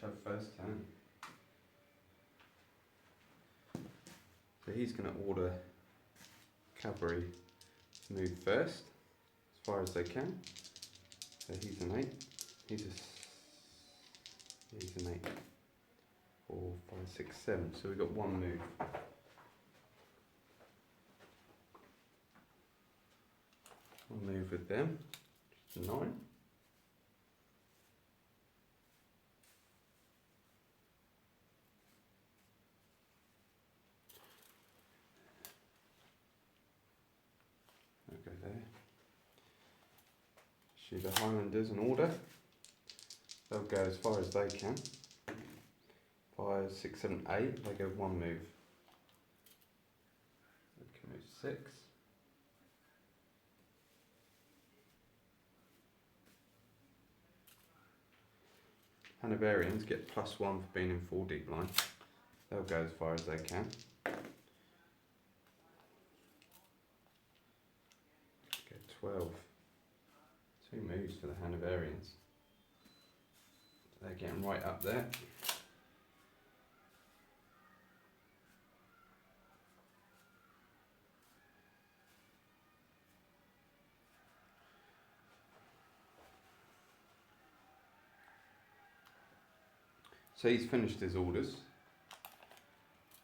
have first turn. So he's going to order cavalry to move first, as far as they can. So he's an 8. He's an 8. 4, 5, 6, 7. So we've got one move. One move with them. 9. I'll go there. Issue the Highlanders an order. They'll go as far as they can. 5, 6, 7, 8. They go one move. They can move 6. Hanoverians get +1 for being in 4 deep line. They'll go as far as they can. Get 12. 2 moves for the Hanoverians. They're getting right up there. So he's finished his orders.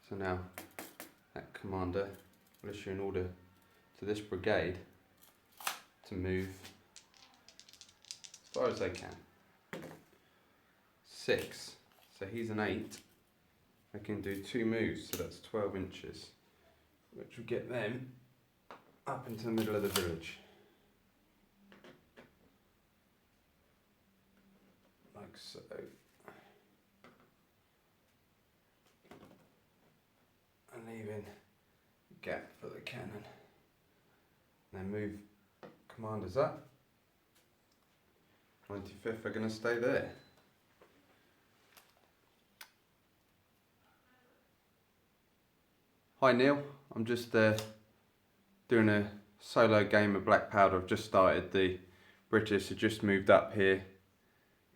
So now that commander will issue an order to this brigade to move as far as they can. 6. So he's an 8. They can do 2 moves, so that's 12 inches, which will get them up into the middle of the village. Like so. And leaving a gap for the cannon. Then move commanders up. 95th are going to stay there. Hi Neil, I'm just doing a solo game of Black Powder. I've just started. The British have just moved up here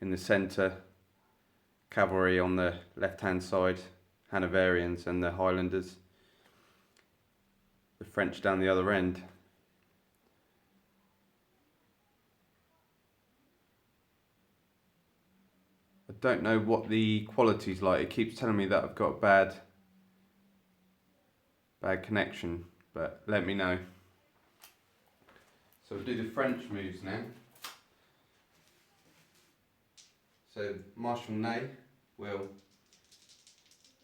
in the centre. Cavalry on the left hand side. Hanoverians and the Highlanders, the French down the other end. I don't know what the quality's like. It keeps telling me that I've got a bad connection, but let me know. So we'll do the French moves now. So Marshal Ney will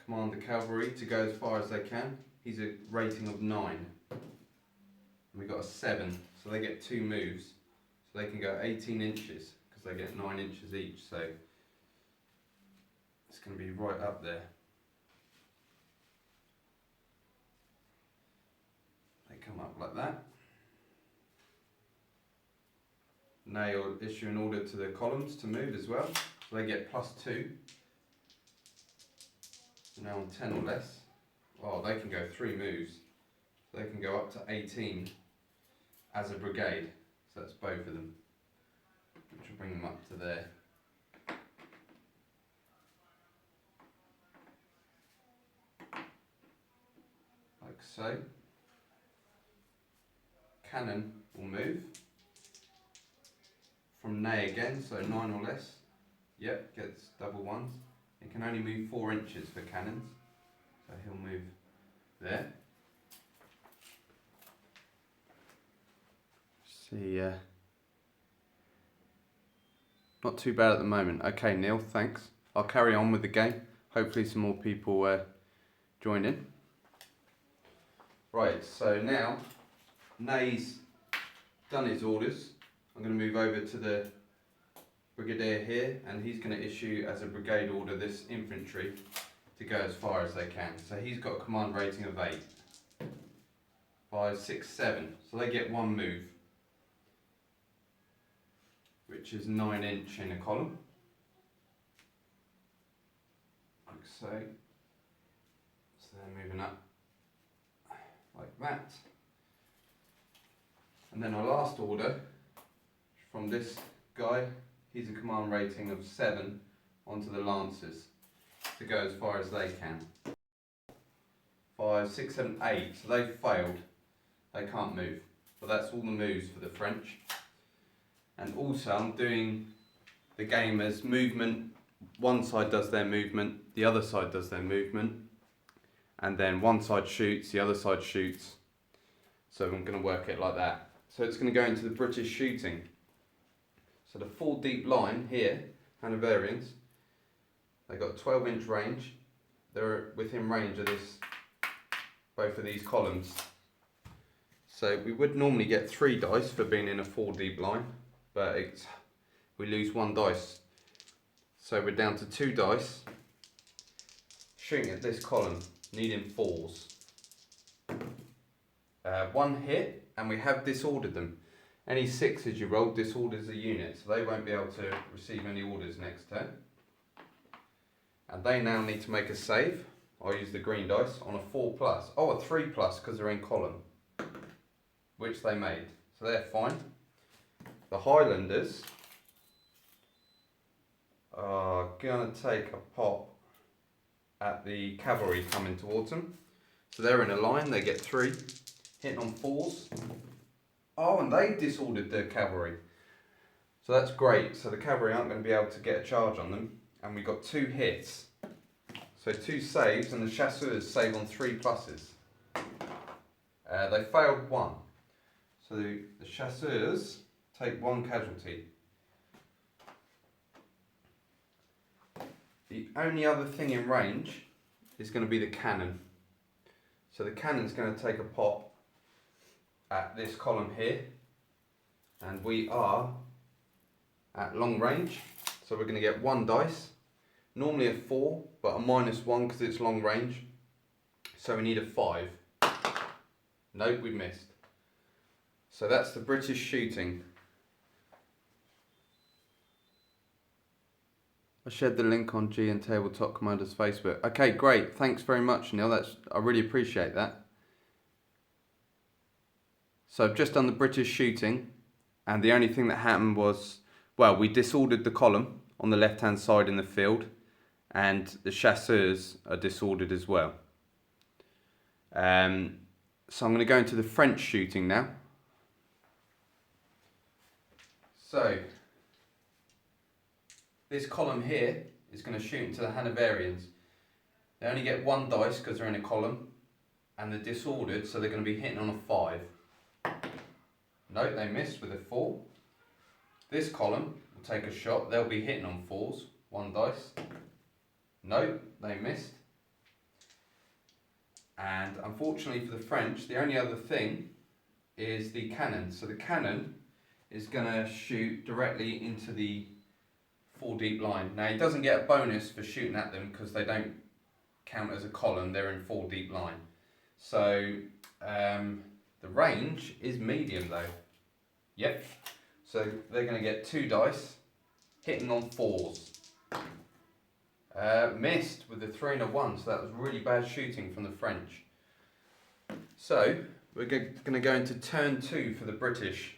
command the cavalry to go as far as they can. He's a rating of 9. And we got a 7, so they get 2 moves. So they can go 18 inches because they get 9 inches each. So it's going to be right up there. They come up like that. Ney will issue an order to the columns to move as well. So they get +2. Now on 10 or less, well, they can go 3 moves. So they can go up to 18 as a brigade. So that's both of them, which will bring them up to there. Like so. Cannon will move from Ney again, so 9 or less. Yep, gets double 1s. It can only move 4 inches for cannons, so he'll move there. See, not too bad at the moment. Okay, Neil, thanks. I'll carry on with the game. Hopefully some more people join in. Right, so now Ney's done his orders. I'm going to move over to the brigadier here, and he's going to issue as a brigade order this infantry to go as far as they can. So he's got a command rating of 8. 5, 6, 7. So they get 1 move, which is 9 inch in a column. Like so. So they're moving up like that. And then our last order from this guy, he's a command rating of 7, onto the Lancers to go as far as they can. 5, 6, 7, 8. So they've failed. They can't move. But that's all the moves for the French. And also I'm doing the game as movement. One side does their movement, the other side does their movement. And then one side shoots, the other side shoots. So I'm going to work it like that. So it's going to go into the British shooting. So the full deep line here, Hanoverians, they got 12-inch range. They're within range of this, both of these columns. So we would normally get 3 dice for being in a full deep line, but we lose 1 dice. So we're down to 2 dice, shooting at this column, needing 4s. 1 hit, and we have disordered them. Any 6s you roll disorders a unit, so they won't be able to receive any orders next turn. And they now need to make a save. I'll use the green dice on a 4+. Oh, a 3+ because they're in column, which they made. So they're fine. The Highlanders are going to take a pop at the cavalry coming towards them. So they're in a line, they get 3, hitting on 4s. Oh, and they disordered the cavalry. So that's great. So the cavalry aren't going to be able to get a charge on them. And we got 2 hits. So 2 saves, and the chasseurs save on 3 pluses. They failed 1. So the chasseurs take 1 casualty. The only other thing in range is going to be the cannon. So the cannon's going to take a pop at this column here, and we are at long range, so we're going to get 1 dice, normally a 4 but a -1 because it's long range, so we need a 5. Nope, we missed. So that's the British shooting. I shared the link on G and Tabletop Commanders Facebook. Okay, great, thanks very much, Neil. I really appreciate that. So I've just done the British shooting, and the only thing that happened was, well, we disordered the column on the left-hand side in the field, and the chasseurs are disordered as well. So I'm going to go into the French shooting now. So this column here is going to shoot into the Hanoverians. They only get 1 dice because they're in a column, and they're disordered, so they're going to be hitting on a 5. No, they missed with a 4. This column will take a shot. They'll be hitting on 4s. 1 dice. No, they missed. And unfortunately for the French, the only other thing is the cannon. So the cannon is going to shoot directly into the 4 deep line. Now he doesn't get a bonus for shooting at them because they don't count as a column. They're in 4 deep line. So the range is medium though. Yep. So they're going to get 2 dice, hitting on 4s. Missed with a 3 and a 1, so that was really bad shooting from the French. So we're going to go into turn 2 for the British.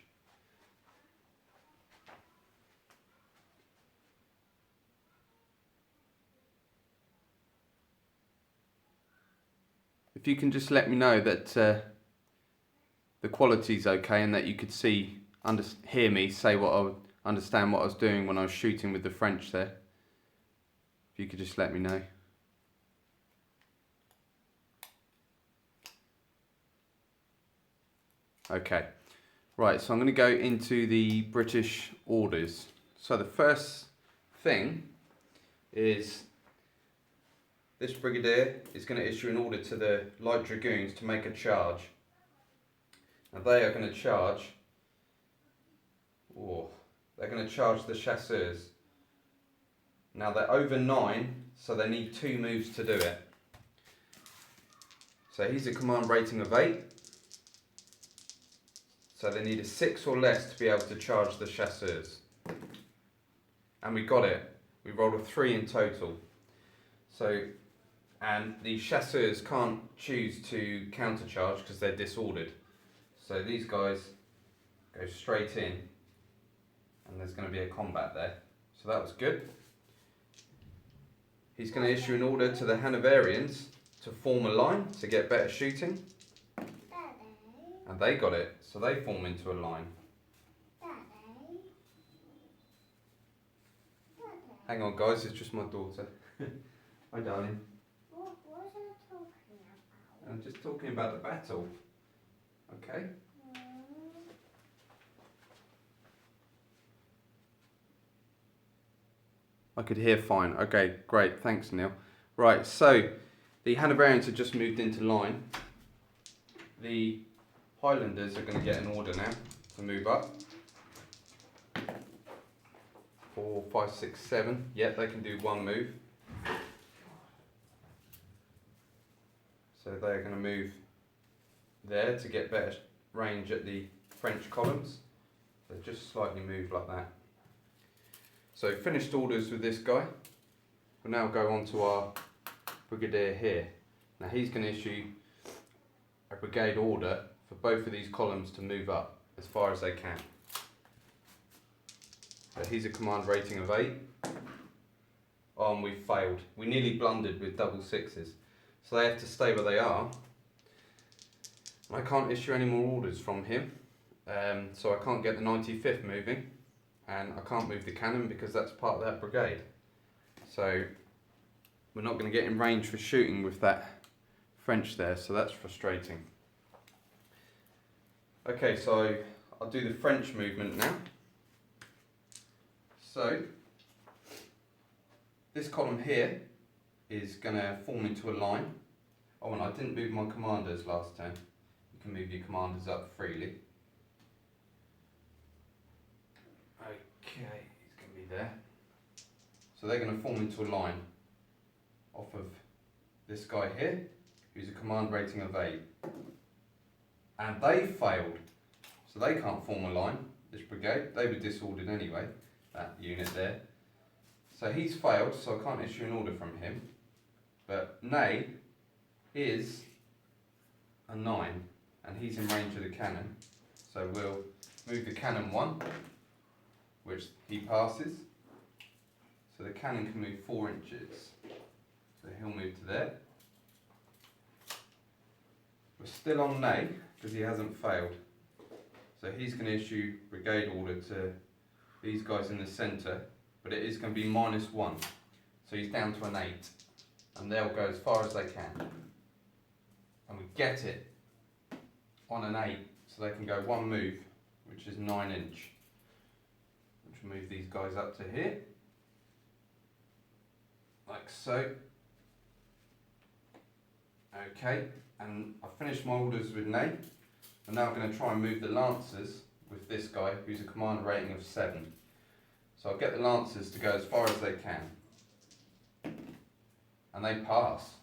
If you can just let me know that the quality's okay and that you could hear me say understand what I was doing when I was shooting with the French there. If you could just let me know. Okay, right, so I'm going to go into the British orders. So the first thing is this brigadier is going to issue an order to the light dragoons to make a charge. Now they are going to charge, they're going to charge the chasseurs. Now they're over 9, so they need 2 moves to do it. So he's a command rating of 8. So they need a 6 or less to be able to charge the chasseurs. And we got it. We rolled a 3 in total. So, and the chasseurs can't choose to countercharge because they're disordered. So these guys go straight in, and there's going to be a combat there. So that was good. he's going to issue an order to the Hanoverians to form a line to get better shooting. And they got it, so they form into a line. Hang on guys, it's just my daughter. Hi darling. What was I talking about? I'm just talking about the battle. Okay? I could hear fine. Okay, great. Thanks, Neil. Right, so the Hanoverians have just moved into line. The Highlanders are going to get an order now to move up. 4, 5, 6, 7. Yeah, they can do one move. So they're going to move there to get better range at the French columns. So just slightly move like that. So finished orders with this guy. We'll now go on to our brigadier here. Now he's going to issue a brigade order for both of these columns to move up as far as they can. So he's a command rating of 8. Oh, and we failed. We nearly blundered with double sixes. So they have to stay where they are. I can't issue any more orders from him. So I can't get the 95th moving. And I can't move the cannon because that's part of that brigade. So we're not going to get in range for shooting with that French there, so that's frustrating. Okay, so I'll do the French movement now. So this column here is going to form into a line. Oh, and I didn't move my commanders last time. You can move your commanders up freely. Okay, he's going to be there. So they're going to form into a line off of this guy here, who's a command rating of 8. And they failed, so they can't form a line, this brigade. They were disordered anyway, that unit there. So he's failed, so I can't issue an order from him. But Ney is a 9, and he's in range of the cannon. So we'll move the cannon 1. Which he passes. So the cannon can move 4 inches. So he'll move to there. We're still on Ney because he hasn't failed. So he's going to issue brigade order to these guys in the centre, but it is going to be -1. So he's down to an 8. And they'll go as far as they can. And we get it on an 8, so they can go 1 move, which is 9 inch. Move these guys up to here, like so. Okay, and I've finished my orders with Ney. I'm now going to try and move the Lancers with this guy, who's a command rating of 7. So I'll get the Lancers to go as far as they can. And they pass.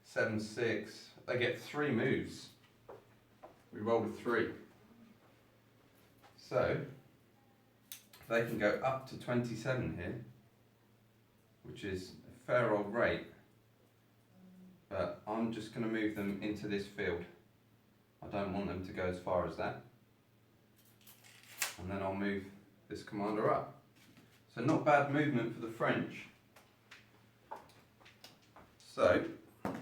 7, 6, they get 3 moves. We rolled a 3. So they can go up to 27 here, which is a fair old rate, but I'm just going to move them into this field. I don't want them to go as far as that. And then I'll move this commander up. So not bad movement for the French. So, I'm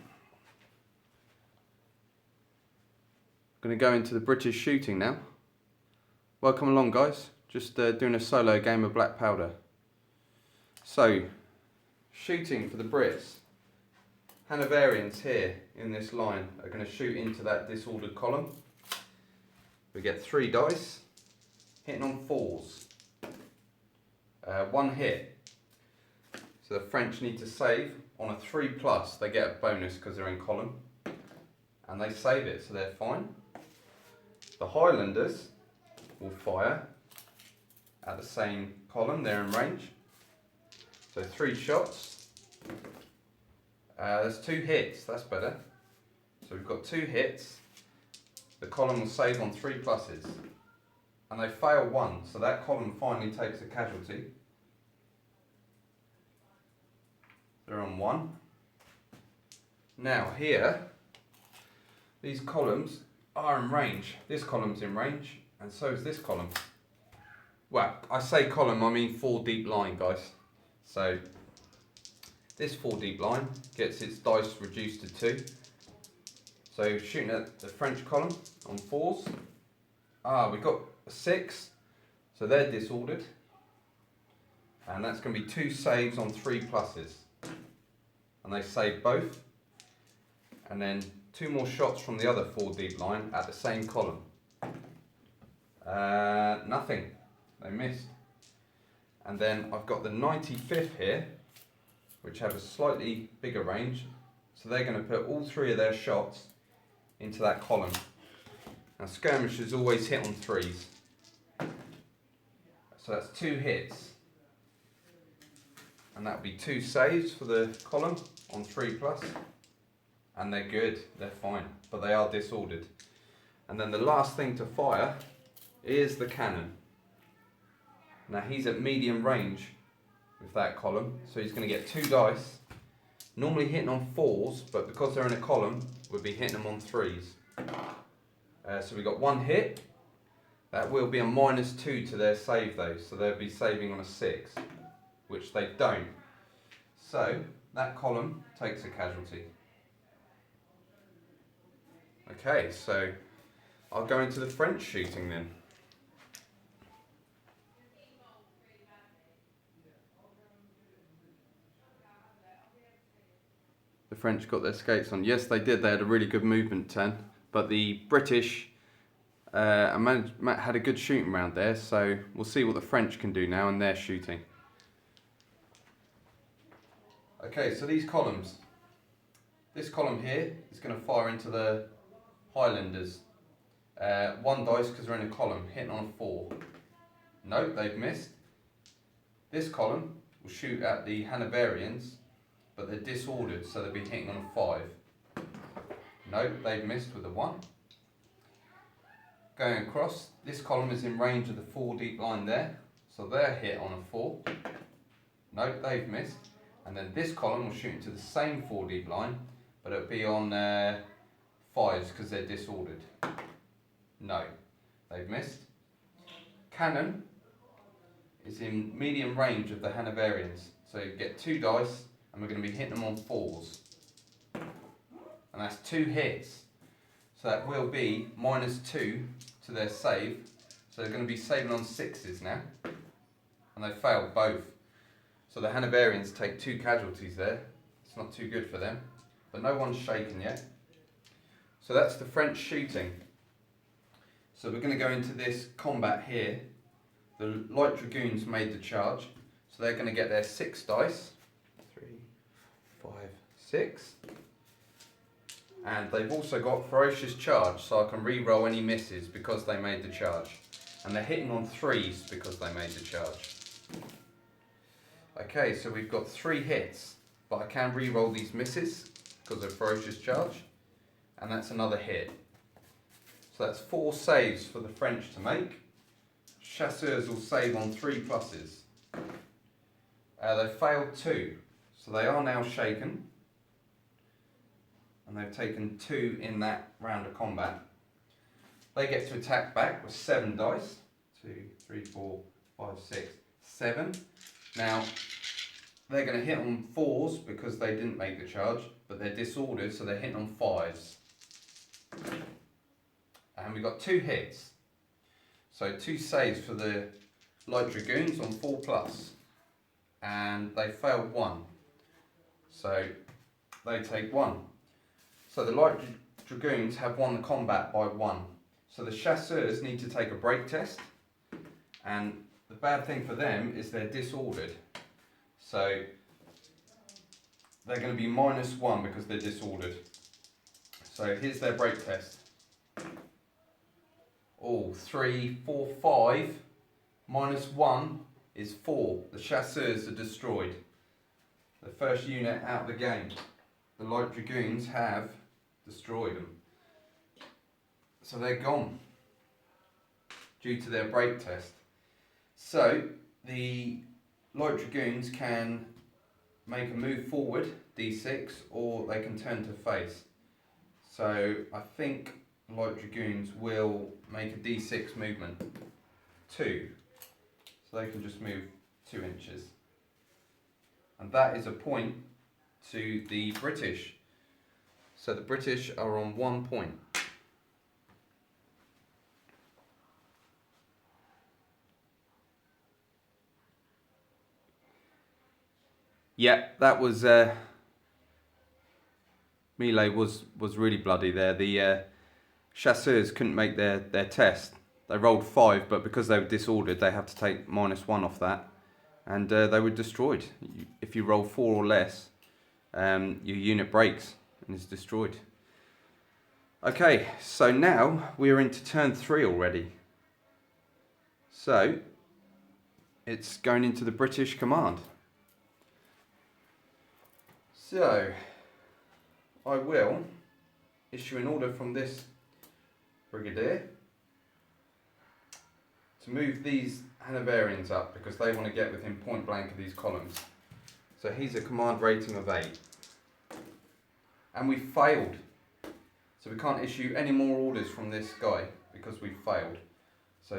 going to go into the British shooting now. Welcome along guys. Just doing a solo game of Black Powder. So, shooting for the Brits. Hanoverians here in this line are going to shoot into that disordered column. We get 3 dice, hitting on 4s. 1 hit. So the French need to save. On a 3+, they get a bonus because they're in column. And they save it, so they're fine. The Highlanders will fire at the same column, they're in range. So 3 shots. There's 2 hits, that's better. So we've got 2 hits. The column will save on 3 pluses. And they fail 1, so that column finally takes a casualty. They're on 1. Now here, these columns are in range. This column's in range, and so is this column. Well, I say column, I mean 4 deep line, guys. So This 4 deep line gets its dice reduced to 2. So shooting at the French column on 4s. We've got a 6, so they're disordered. And that's going to be 2 saves on 3 pluses. And they save both. And then 2 more shots from the other 4 deep line at the same column. Nothing. They missed. And then I've got the 95th here, which have a slightly bigger range. So they're going to put all 3 of their shots into that column. Now skirmishers always hit on 3s. So that's 2 hits. And that'll be 2 saves for the column on 3 plus. And they're good, they're fine, but they are disordered. And then the last thing to fire is the cannon. Now he's at medium range with that column, so he's going to get 2 dice. Normally hitting on 4s, but because they're in a column, we'll be hitting them on 3s. So we've got 1 hit. That will be a -2 to their save though, so they'll be saving on a 6, which they don't. So that column takes a casualty. Okay, so I'll go into the French shooting then. The French got their skates on. Yes, they did. They had a really good movement turn. But the British had a good shooting round there. So we'll see what the French can do now in their shooting. Okay, so these columns. This column here is going to fire into the Highlanders. 1 dice because they're in a column, hitting on a 4. No, they've missed. This column will shoot at the Hanoverians, but they're disordered, so they'll be hitting on a 5. No, they've missed with a 1. Going across, this column is in range of the 4 deep line there, so they're hit on a 4. No, they've missed. And then this column will shoot into the same 4 deep line, but it'll be on 5s because they're disordered. No, they've missed. Cannon is in medium range of the Hanoverians, so you get 2 dice, and we're going to be hitting them on 4s. And that's 2 hits. So that will be -2 to their save. So they're going to be saving on 6s now. And they failed both. So the Hanoverians take 2 casualties there. It's not too good for them. But no one's shaken yet. So that's the French shooting. So we're going to go into this combat here. The Light Dragoons made the charge. So they're going to get their 6 dice. 3, 5, 6. And they've also got Ferocious Charge, so I can re-roll any misses because they made the charge. And they're hitting on 3s because they made the charge. Okay, so we've got 3 hits, but I can re-roll these misses because of Ferocious Charge. And that's another hit. So that's 4 saves for the French to make. Chasseurs will save on 3 pluses. They failed 2, so they are now shaken. And they've taken 2 in that round of combat. They get to attack back with 7 dice. 2, 3, 4, 5, 6, 7. Now, they're going to hit on 4s because they didn't make the charge, but they're disordered, so they're hitting on 5s. And we've got 2 hits. So 2 saves for the Light Dragoons on 4 plus. And they failed 1. So they take 1. So the Light Dragoons have won the combat by 1. So the Chasseurs need to take a break test. And the bad thing for them is they're disordered. So they're going to be -1 because they're disordered. So here's their break test. Oh, 3, 4, 5. -1 is 4. The Chasseurs are destroyed. The first unit out of the game. The Light Dragoons have destroyed them. So they're gone due to their break test. So the Light Dragoons can make a move forward, D6, or they can turn to face. So I think Light Dragoons will make a D6 movement. 2. So they can just move 2 inches. And that is a point to the British. So the British are on 1 point. Yeah, that was melee was really bloody there. The chasseurs couldn't make their test. They rolled 5, but because they were disordered, they have to take -1 off that, and they were destroyed. If you roll 4 or less, your unit breaks and is destroyed. Okay, so now we're into turn 3 already. So it's going into the British command. So I will issue an order from this brigadier to move these Hanoverians up because they want to get within point blank of these columns. So he's a command rating of 8. And we failed. So we can't issue any more orders from this guy because we failed. So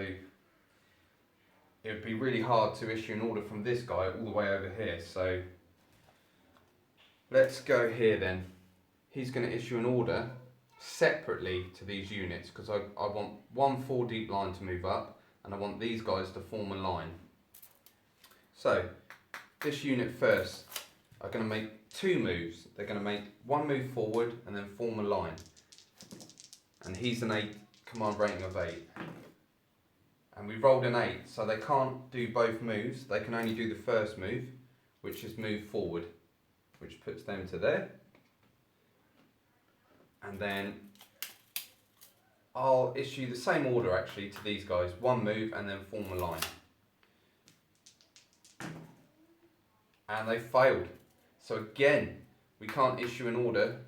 it would be really hard to issue an order from this guy all the way over here. So let's go here then. He's going to issue an order separately to these units because I want 1 4 deep line to move up and I want these guys to form a line. So this unit first are going to make 2 moves. They're going to make 1 move forward and then form a line. And he's an 8, command rating of 8. And we rolled an 8, so they can't do both moves. They can only do the first move, which is move forward, which puts them to there. And then I'll issue the same order actually to these guys. 1 move and then form a line. And they failed. So again, we can't issue an order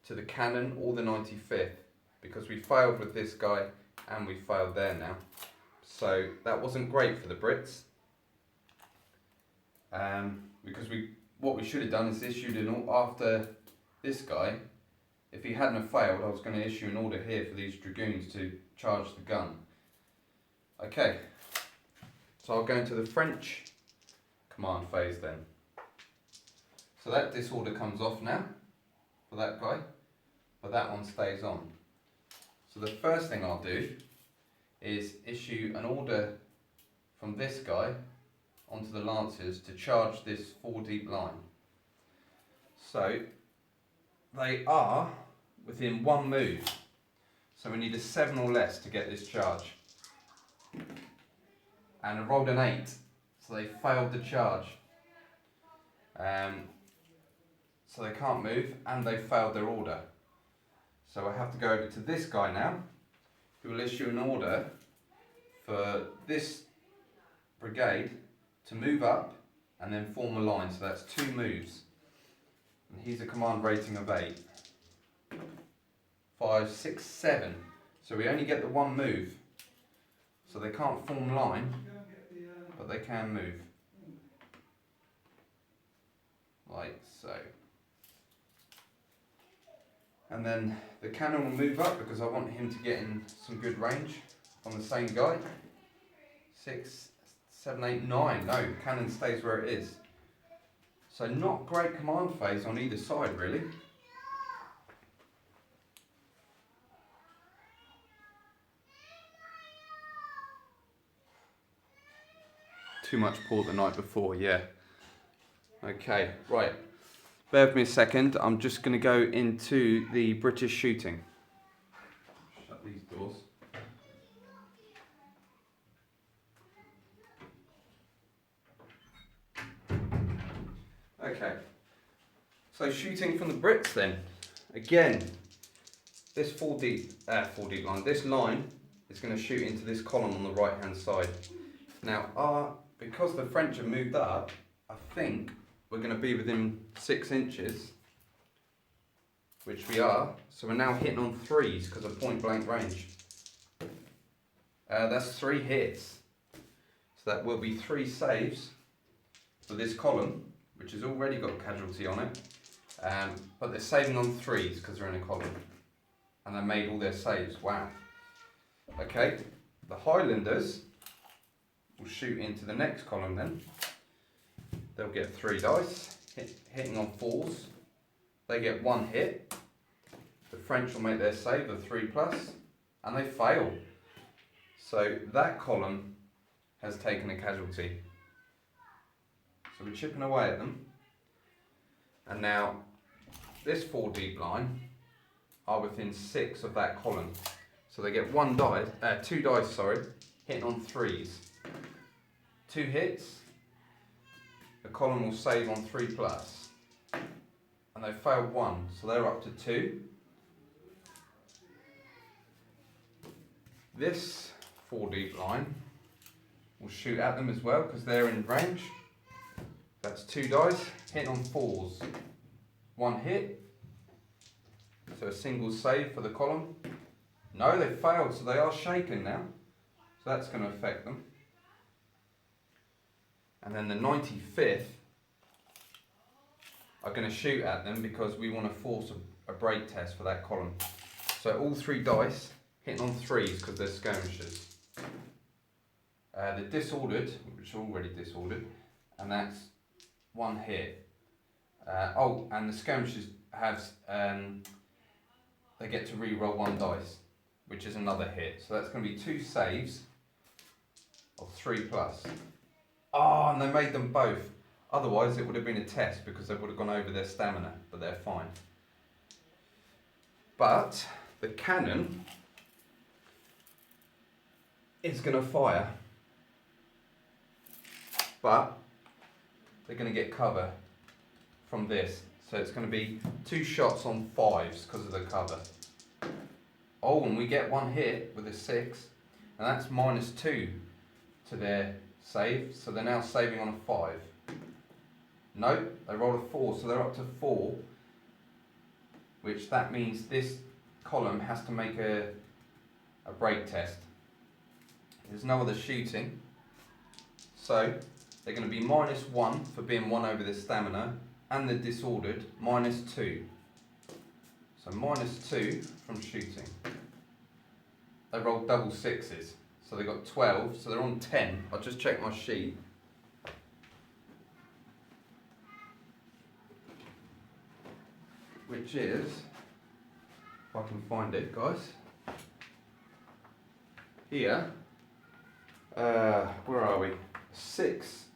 to the cannon or the 95th because we failed with this guy and we failed there now. So that wasn't great for the Brits. Because what we should have done is issued an order after this guy. If he hadn't have failed, I was going to issue an order here for these dragoons to charge the gun. Okay, so I'll go into the French command phase then. So that disorder comes off now for that guy, but that one stays on. So the first thing I'll do is issue an order from this guy onto the Lancers to charge this 4 deep line. So they are within 1 move, so we need a 7 or less to get this charge. And I rolled an 8, so they failed the charge. So they can't move and they failed their order. So I have to go over to this guy now, who will issue an order for this brigade to move up and then form a line. So that's 2 moves. And he's a command rating of 8. 5, 6, 7. So we only get the 1 move. So they can't form line, but they can move. Like so. And then the cannon will move up because I want him to get in some good range on the same guy. 6, 7, 8, 9. No, cannon stays where it is. So not great command phase on either side really. Too much port the night before, yeah. Okay, right. Bear with me a second. I'm just going to go into the British shooting. Shut these doors. Okay. So shooting from the Brits then. Again, this 4 deep line. This line is going to shoot into this column on the right hand side. Now, because the French have moved up, I think we're going to be within 6 inches, which we are. So we're now hitting on 3s because of point blank range. That's 3 hits. So that will be 3 saves for this column, which has already got a casualty on it. But they're saving on 3s because they're in a column. And they made all their saves. Wow. Okay, the Highlanders will shoot into the next column then. They'll get 3 dice, hitting on 4s, they get 1 hit. The French will make their save of 3+, and they fail. So that column has taken a casualty. So we're chipping away at them. And now this 4 deep line are within 6 of that column. So they get 2 dice, hitting on 3s. 2 hits, the column will save on 3+. And they failed 1, so they're up to 2. This 4 deep line will shoot at them as well because they're in range. That's 2 dice, hitting on 4s. 1 hit, so a single save for the column. No, they failed, so they are shaken now. So that's going to affect them. And then the 95th are going to shoot at them because we want to force a break test for that column. So all 3 dice hitting on 3s because they're skirmishers. The disordered, which are already disordered, and that's 1 hit. And the skirmishers have, they get to re-roll 1 dice, which is another hit. So that's going to be 2 saves of 3+. Oh, and they made them both. Otherwise it would have been a test because they would have gone over their stamina, but they're fine. But the cannon is going to fire, but they're going to get cover from this. So it's going to be 2 shots on 5s because of the cover. Oh, and we get 1 hit with a 6, and that's -2 to their save. So they're now saving on a 5. No, they rolled a 4, so they're up to 4, which that means this column has to make a break test. There's no other shooting, so they're going to be -1 for being 1 over their stamina, and the disordered -2. So -2 from shooting. They rolled double 6s, so they got 12, so they're on 10. I'll just check my sheet. Which is, if I can find it, guys, here, where are we? 6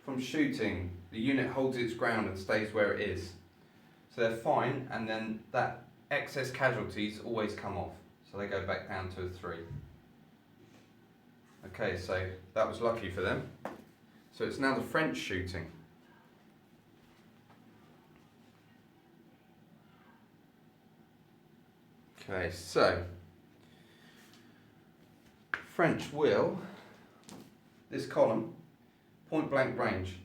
from shooting. The unit holds its ground and stays where it is. So they're fine, and then that excess casualties always come off. So they go back down to a 3. Okay, so that was lucky for them. So it's now the French shooting. Okay, so French will, this column, point blank range.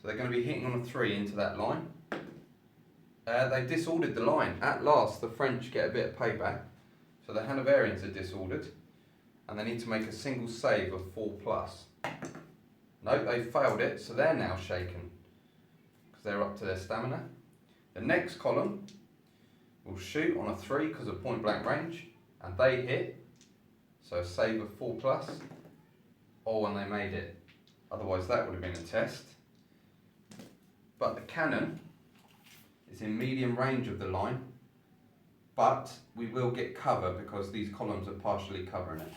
So they're going to be hitting on a 3 into that line. They disordered the line. At last, the French get a bit of payback. So the Hanoverians are disordered, and they need to make a single save of 4+. No, they failed it, so they're now shaken because they're up to their stamina. The next column will shoot on a 3 because of point blank range, and they hit, so a save of 4+. Oh, and they made it. Otherwise that would have been a test. But the cannon is in medium range of the line, but we will get cover because these columns are partially covering it.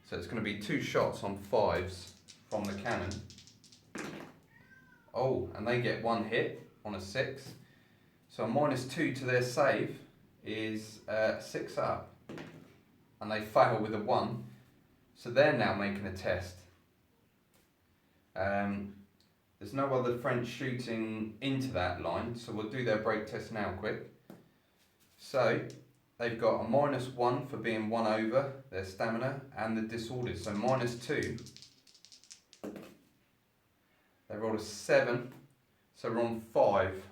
So it's going to be 2 shots on 5s from the cannon. Oh, and they get 1 hit on a 6. So a -2 to their save is 6 up. And they fail with a 1. So they're now making a test. There's no other French shooting into that line, so we'll do their break test now quick. So they've got a -1 for being 1 over their stamina and the disordered, so -2. They rolled a 7, so we're on 5.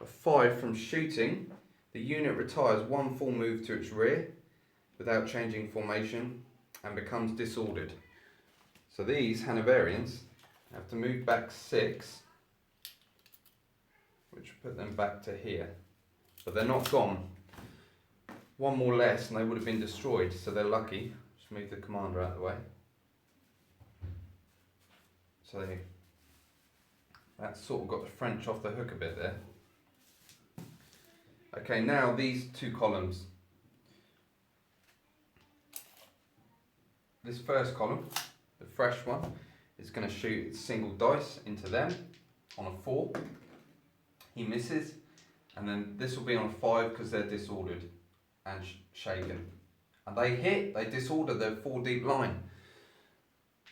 A 5 from shooting, the unit retires 1 full move to its rear without changing formation and becomes disordered. So these Hanoverians have to move back 6, which will put them back to here. But they're not gone. 1 more less and they would have been destroyed, so they're lucky. Just move the commander out of the way. So That's sort of got the French off the hook a bit there. Okay, now these two columns. This first column, the fresh one, is going to shoot single dice into them on a 4. He misses, and then this will be on a 5 because they're disordered and shaken. And they hit, they disorder the 4 deep line.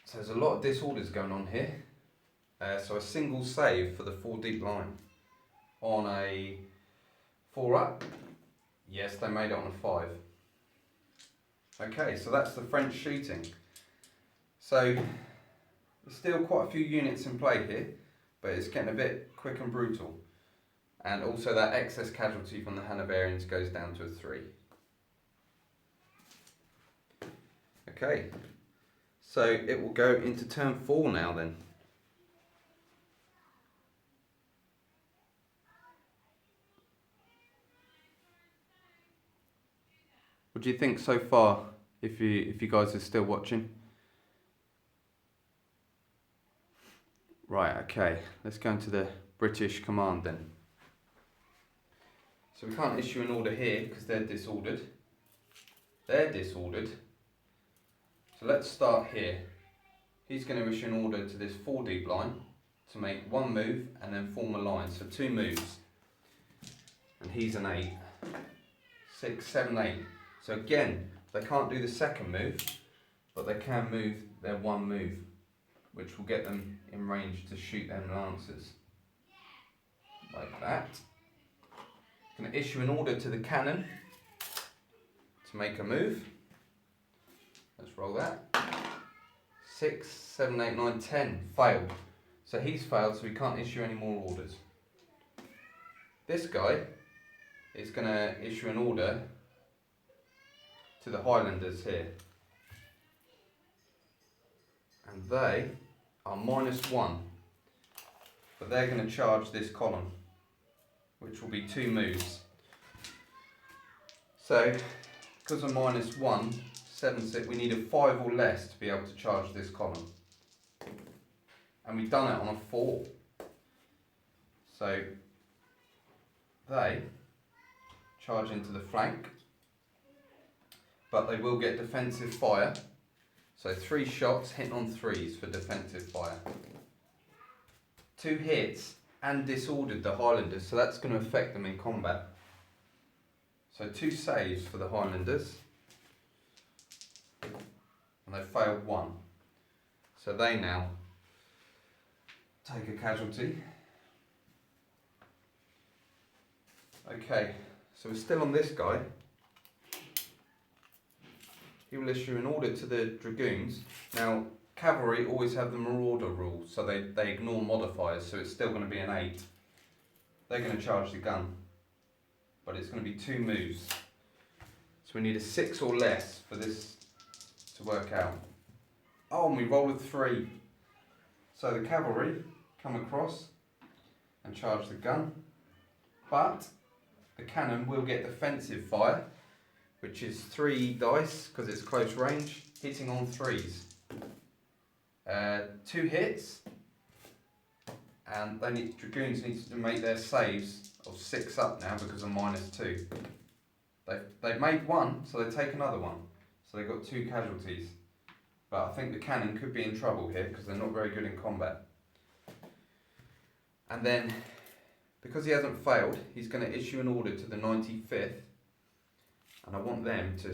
So there's a lot of disorders going on here. So a single save for the 4 deep line on a 4 up. Yes, they made it on a 5. Okay, so that's the French shooting. So there's still quite a few units in play here, but it's getting a bit quick and brutal. And also that excess casualty from the Hanoverians goes down to a 3. Okay, so it will go into turn 4 now then. What do you think so far, if you guys are still watching? Right, okay, let's go into the British command then. So we can't issue an order here because they're disordered. They're disordered. So let's start here. He's going to issue an order to this 4 deep line to make 1 move and then form a line. So 2 moves. And he's an 8. 6, 7, 8. So again, they can't do the second move, but they can move their 1 move, which will get them in range to shoot them lancers. Like that. Going to issue an order to the cannon to make a move. Let's roll that. 6, 7, 8, 9, 10. Failed. So he's failed, so we can't issue any more orders. This guy is going to issue an order to the Highlanders here. And they are -1. But they're going to charge this column, which will be 2 moves. So, because of -1, 7, 6, we need a 5 or less to be able to charge this column. And we've done it on a 4. So, they charge into the flank, but they will get defensive fire. So 3 shots hitting on 3s for defensive fire. 2 hits and disordered the Highlanders, so that's going to affect them in combat. So 2 saves for the Highlanders, and they failed 1. So they now take a casualty. Okay, so we're still on this guy. He will issue an order to the Dragoons. Now, cavalry always have the marauder rule, so they ignore modifiers, so it's still going to be an 8. They're going to charge the gun, but it's going to be 2 moves. So we need a 6 or less for this to work out. Oh, and we roll a 3. So the cavalry come across and charge the gun, but the cannon will get defensive fire, which is 3 dice because it's close range, hitting on 3s. 2 hits, and Dragoons need to make their saves of 6 up now because of -2. They've made 1, so they take another one. So they've got 2 casualties. But I think the cannon could be in trouble here because they're not very good in combat. And then, because he hasn't failed, he's going to issue an order to the 95th. And I want them to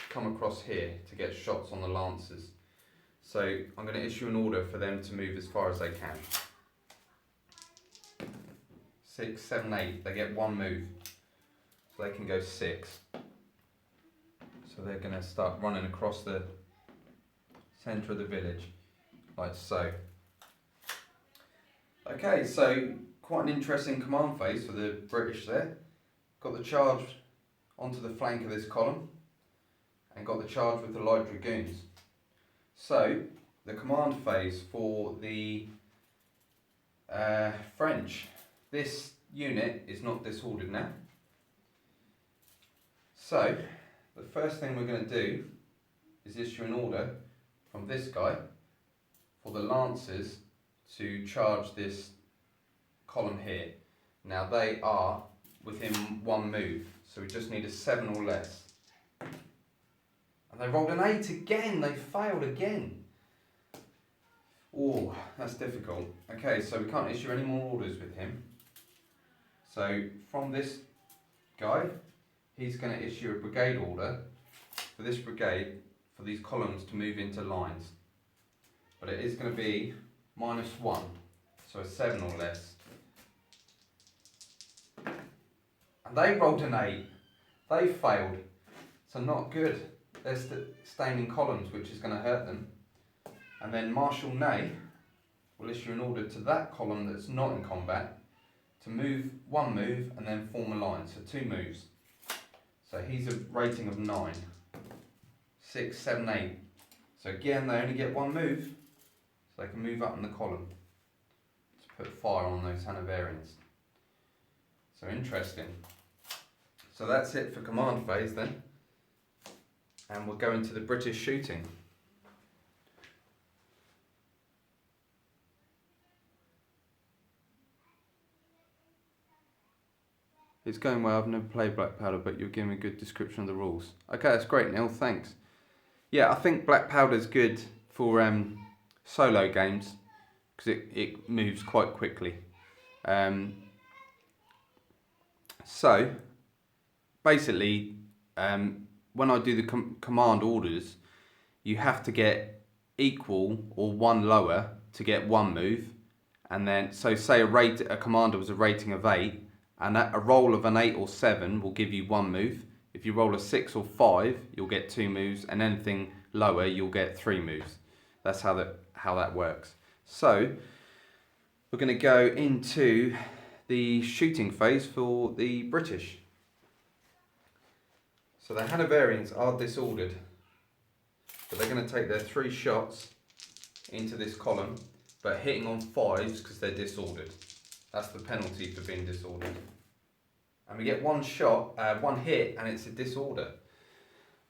come across here to get shots on the lancers. So I'm going to issue an order for them to move as far as they can. 6, 7, 8. They get 1 move. So they can go 6. So they're going to start running across the centre of the village, like so. Okay, so quite an interesting command phase for the British there. Got the charge onto the flank of this column and got the charge with the light dragoons. So the command phase for the French, this unit is not disordered now. So the first thing we're going to do is issue an order from this guy for the lancers to charge this column here. Now they are within one move, so we just need a 7 or less. And they rolled an 8 again, they failed again. Oh, that's difficult. Okay, so we can't issue any more orders with him. So from this guy, he's going to issue a brigade order for this brigade for these columns to move into lines. But it is going to be -1, so a 7 or less. And they rolled an 8. They failed. So not good. They're staying in columns, which is going to hurt them. And then Marshal Ney will issue an order to that column that's not in combat to move 1 move and then form a line, so 2 moves. So he's a rating of 9. 6, 7, 8. So again, they only get 1 move, so they can move up in the column to put fire on those Hanoverians. So interesting. So that's it for command phase then. And we'll go into the British shooting. It's going well. I've never played Black Powder, but you're giving a good description of the rules. Okay, that's great, Neil. Thanks. Yeah, I think Black Powder's good for solo games because it moves quite quickly. So, basically, when I do the command orders, you have to get equal or 1 lower to get 1 move. And then, so say a commander was a rating of 8, and a roll of an 8 or 7 will give you 1 move. If you roll a 6 or 5, you'll get 2 moves, and anything lower, you'll get 3 moves. That's how that works. So, we're going to go into the shooting phase for the British. So the Hanoverians are disordered, but they're going to take their 3 shots into this column, but hitting on 5s because they're disordered. That's the penalty for being disordered. And we get 1 shot, 1 hit, and it's a disorder.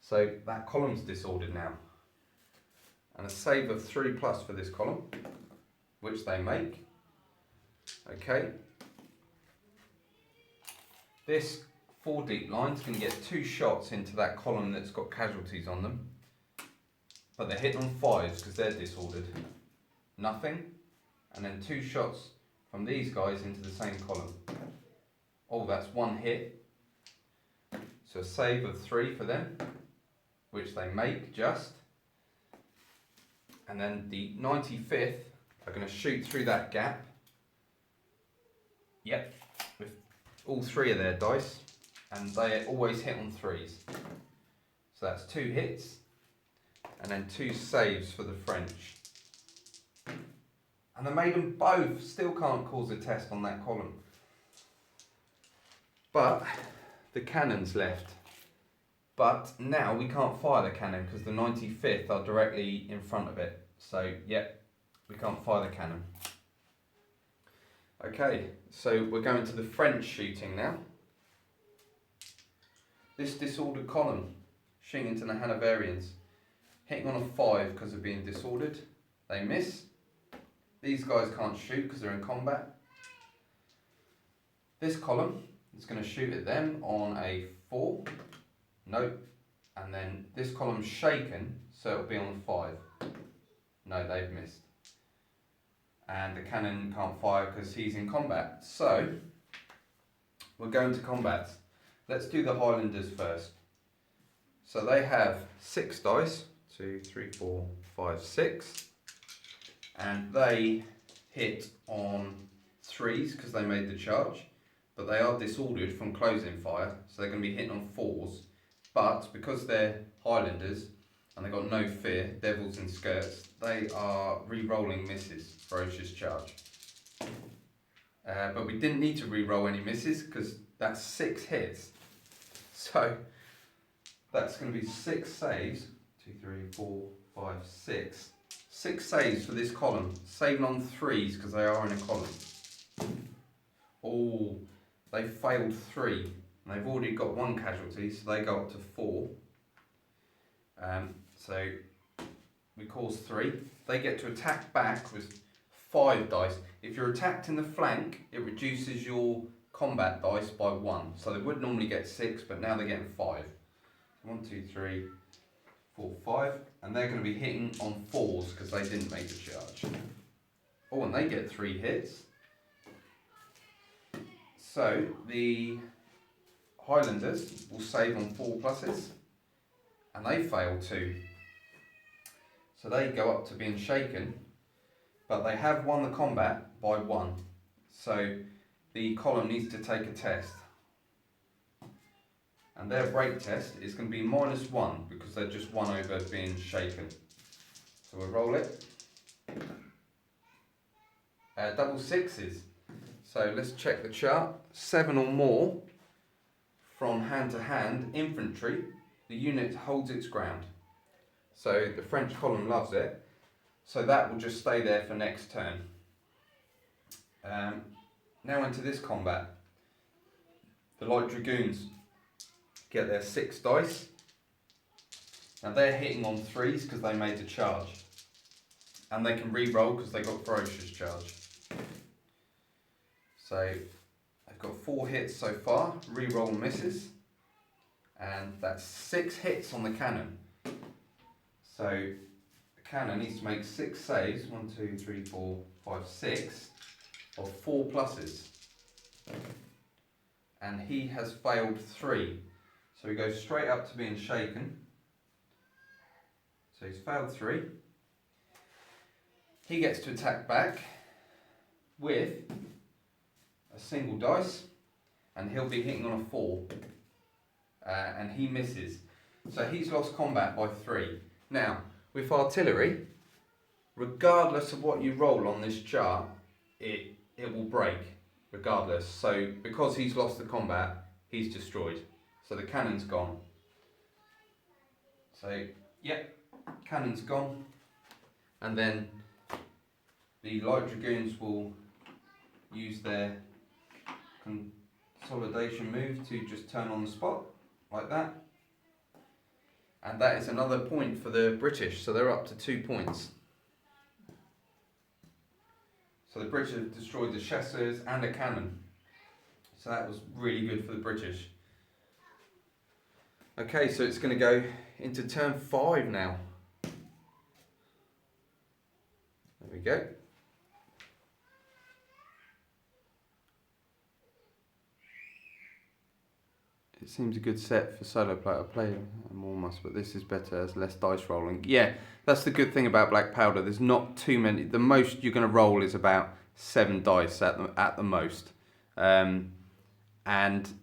So that column's disordered now. And a save of 3+ for this column, which they make. Okay. This 4 deep line's going to get 2 shots into that column that's got casualties on them. But they're hitting on 5s because they're disordered. Nothing. And then 2 shots from these guys into the same column. Oh, that's 1 hit. So a save of 3 for them, which they make just. And then the 95th are going to shoot through that gap. Yep, with all 3 of their dice. And they always hit on 3s. So that's 2 hits. And then 2 saves for the French. And they made them both. Still can't cause a test on that column. But the cannon's left. But now we can't fire the cannon because the 95th are directly in front of it. So, yep, we can't fire the cannon. Okay, so we're going to the French shooting now. This disordered column, shooting into the Hanoverians. Hitting on a 5 because of being disordered. They miss. These guys can't shoot because they're in combat. This column is going to shoot at them on a 4. Nope. And then this column's shaken, so it'll be on 5. No, they've missed. And the cannon can't fire because he's in combat. So, we're going to combat. Let's do the Highlanders first. So they have 6 dice. 2, 3, 4, 5, 6. And they hit on 3s because they made the charge. But they are disordered from closing fire, so they're going to be hitting on 4s. But because they're Highlanders and they've got no fear, devils in skirts, they are re-rolling misses, ferocious charge. But we didn't need to re-roll any misses because that's 6 hits. So that's going to be 6 saves. 2, 3, 4, 5, 6. 6 saves for this column, saving on 3s because they are in a column. Oh, they failed 3. And they've already got 1 casualty, so they go up to 4. So we cause 3. They get to attack back with 5 dice. If you're attacked in the flank, it reduces your combat dice by 1. So they would normally get 6, but now they're getting 5. 1, 2, 3, 4, 5. And they're going to be hitting on 4s because they didn't make the charge. Oh, and they get 3 hits. So the Highlanders will save on 4 pluses. And they fail 2. So they go up to being shaken. But they have won the combat by 1. So the column needs to take a test. And their break test is going to be -1 because they're just 1 over being shaken. So we'll roll it. Double 6s. So let's check the chart. 7 or more from hand to hand infantry. The unit holds its ground. So the French column loves it. So that will just stay there for next turn. Now into this combat. The Light Dragoons get their 6 dice. Now they're hitting on 3s because they made the charge. And they can re-roll because they got Ferocious Charge. So they've got 4 hits so far, re-roll misses. And that's 6 hits on the cannon. So the cannon needs to make 6 saves, 1, 2, 3, 4, 5, 6, of 4 pluses. And he has failed 3. So he goes straight up to being shaken. So he's failed 3. He gets to attack back with a single dice, and he'll be hitting on a 4. And he misses. So he's lost combat by 3. Now, with artillery, regardless of what you roll on this chart, it will break, regardless. So because he's lost the combat, he's destroyed. So the cannon's gone. So, yep, cannon's gone. And then the Light Dragoons will use their consolidation move to just turn on the spot, like that. And that is another point for the British, so they're up to 2 points. So the British have destroyed the chasseurs and a cannon. So that was really good for the British. Okay, so it's going to go into turn 5 now. There we go. It seems a good set for solo play. I play more must, but this is better as less dice rolling. Yeah, that's the good thing about Black Powder. There's not too many. The most you're going to roll is about 7 dice at the most, and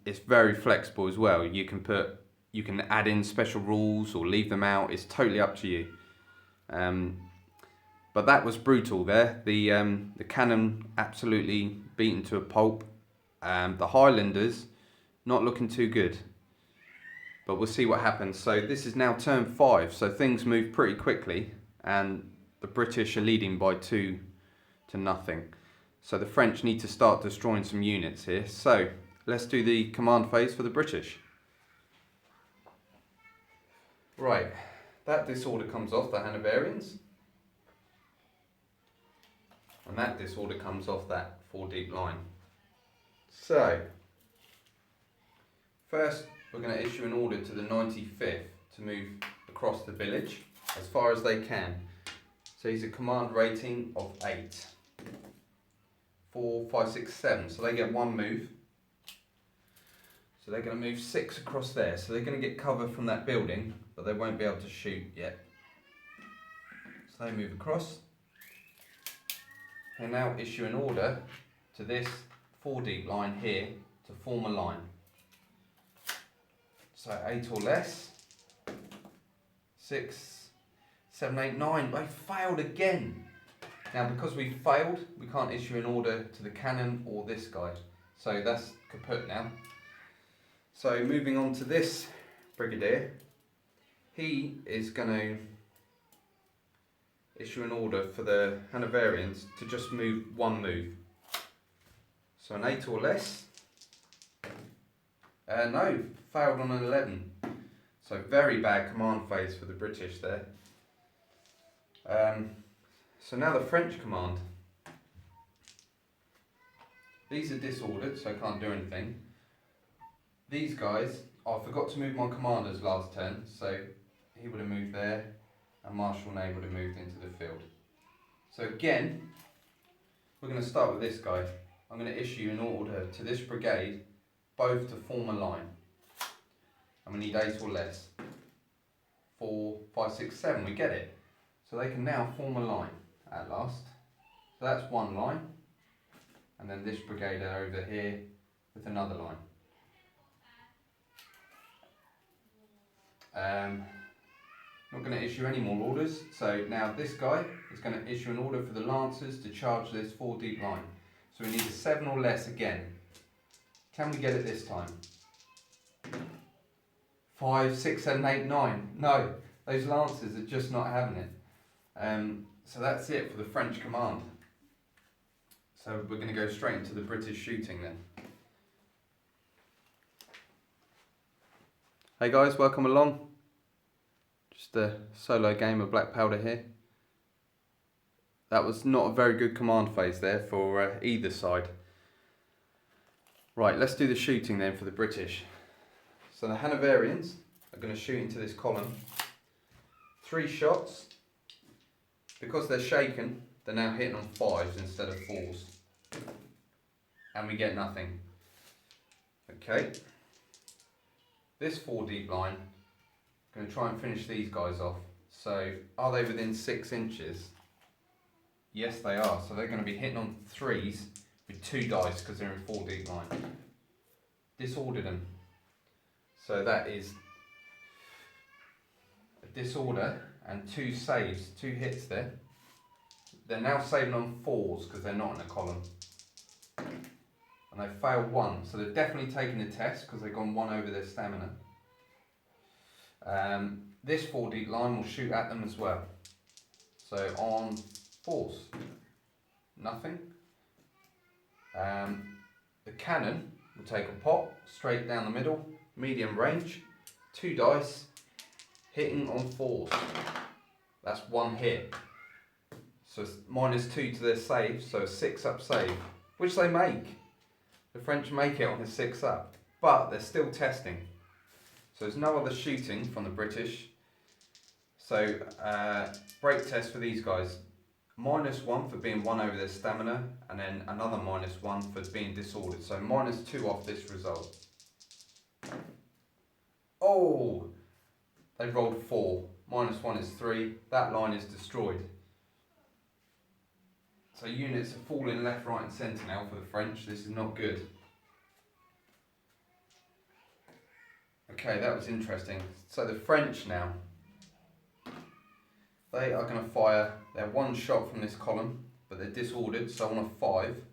it's very flexible as well. You can add in special rules or leave them out. It's totally up to you. But that was brutal there. The cannon absolutely beaten to a pulp. The Highlanders not looking too good, but we'll see what happens. So this is now turn 5, so things move pretty quickly, and the British are leading by 2 to nothing. So the French need to start destroying some units here. So let's do the command phase for the British. Right, that disorder comes off the Hanoverians, and that disorder comes off that 4 deep line. So first, we're going to issue an order to the 95th to move across the village as far as they can. So he's a command rating of 8. 4, 5, 6, 7. So they get 1 move. So they're going to move 6 across there. So they're going to get cover from that building, but they won't be able to shoot yet. So they move across. They now issue an order to this 4 deep line here to form a line. So 8 or less, 6, 7, 8, 9, they failed again. Now because we failed, we can't issue an order to the cannon or this guy. So that's kaput now. So moving on to this brigadier, he is going to issue an order for the Hanoverians to just move 1 move. So an 8 or less. No, failed on an 11. So very bad command phase for the British there. So now the French command. These are disordered, so I can't do anything. These guys, I forgot to move my commanders last turn, so he would have moved there, and Marshal Ney would have moved into the field. So again, we're going to start with this guy. I'm going to issue an order to this brigade, both to form a line. And we need 8 or less. 4, 5, 6, 7, we get it. So they can now form a line at last. So that's one line. And then this brigade are over here with another line. Not going to issue any more orders. So now this guy is going to issue an order for the Lancers to charge this 4 deep line. So we need a 7 or less again. Can we get it this time? 5, 6, 7, 8, 9. No, those Lancers are just not having it. So that's it for the French command. So we're going to go straight into the British shooting then. Hey guys, welcome along. Just a solo game of Black Powder here. That was not a very good command phase there for either side. Right, let's do the shooting then for the British. So the Hanoverians are going to shoot into this column. 3 shots. Because they're shaken, they're now hitting on 5s instead of 4s. And we get nothing. Okay. This 4 deep line, I'm going to try and finish these guys off. So, are they within 6 inches? Yes, they are. So they're going to be hitting on 3s with 2 dice because they're in 4 deep line. Disordered them. So that is a disorder and 2 saves, 2 hits there. They're now saving on 4s because they're not in a column. And they failed 1, so they're definitely taking the test because they've gone 1 over their stamina. This 4 deep line will shoot at them as well. So on 4s, nothing. The cannon will take a pot straight down the middle, medium range, 2 dice, hitting on 4s. That's 1 hit. So it's -2 to their save, so a 6-up save, which they make. The French make it on a 6-up, but they're still testing. So there's no other shooting from the British. So break test for these guys. -1 for being 1 over their stamina, and then another -1 for being disordered. So -2 off this result. Oh! They've rolled 4. -1 is 3. That line is destroyed. So units are falling left, right and centre now for the French. This is not good. Okay, that was interesting. So the French now, they are going to fire their 1 shot from this column, but they're disordered, so on a 5.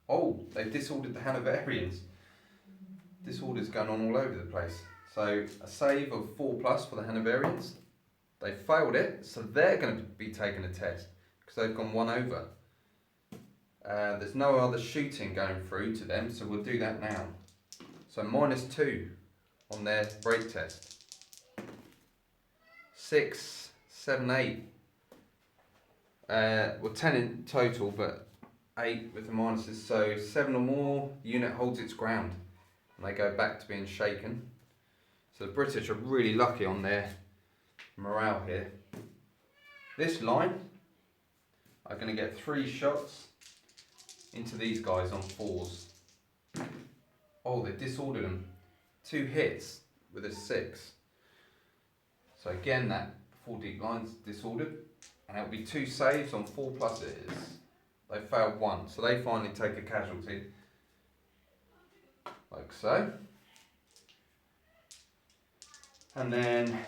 Oh, they've disordered the Hanoverians. Disorder's going on all over the place. So a save of 4+ for the Hanoverians. They failed it, so they're going to be taking a test because they've gone 1 over. There's no other shooting going through to them, so we'll do that now. So -2 on their break test. 6, 7, 8. Well, 10 in total, but 8 with the minuses. So 7 or more, the unit holds its ground, and they go back to being shaken. So the British are really lucky on their morale here. This line are going to get 3 shots into these guys on 4s. Oh, they disordered them. 2 hits with a 6. So again, that 4 deep line's disordered, and it'll be 2 saves on 4+ it is. They failed 1, so they finally take a casualty. Like so. And then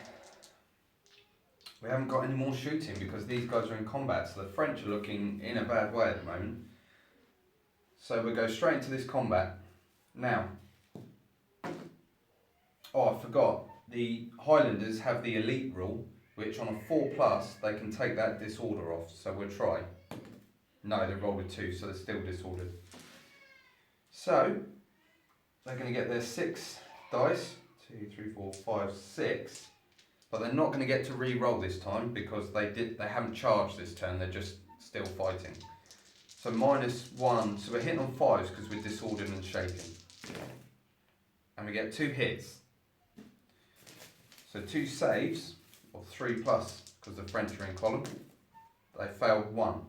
we haven't got any more shooting because these guys are in combat, so the French are looking in a bad way at the moment. So we'll go straight into this combat. Now, oh, I forgot, the Highlanders have the elite rule, which on a 4+, they can take that disorder off, so we'll try. No, they rolled a 2, so they're still disordered. So, they're going to get their 6 dice, 2, 3, 4, 5, 6, but they're not going to get to re-roll this time because they haven't charged this turn, they're just still fighting. So -1, so we're hitting on 5s because we're disordered and shaken. And we get 2 hits. So 2 saves, or 3 plus, because the French are in column. They failed 1.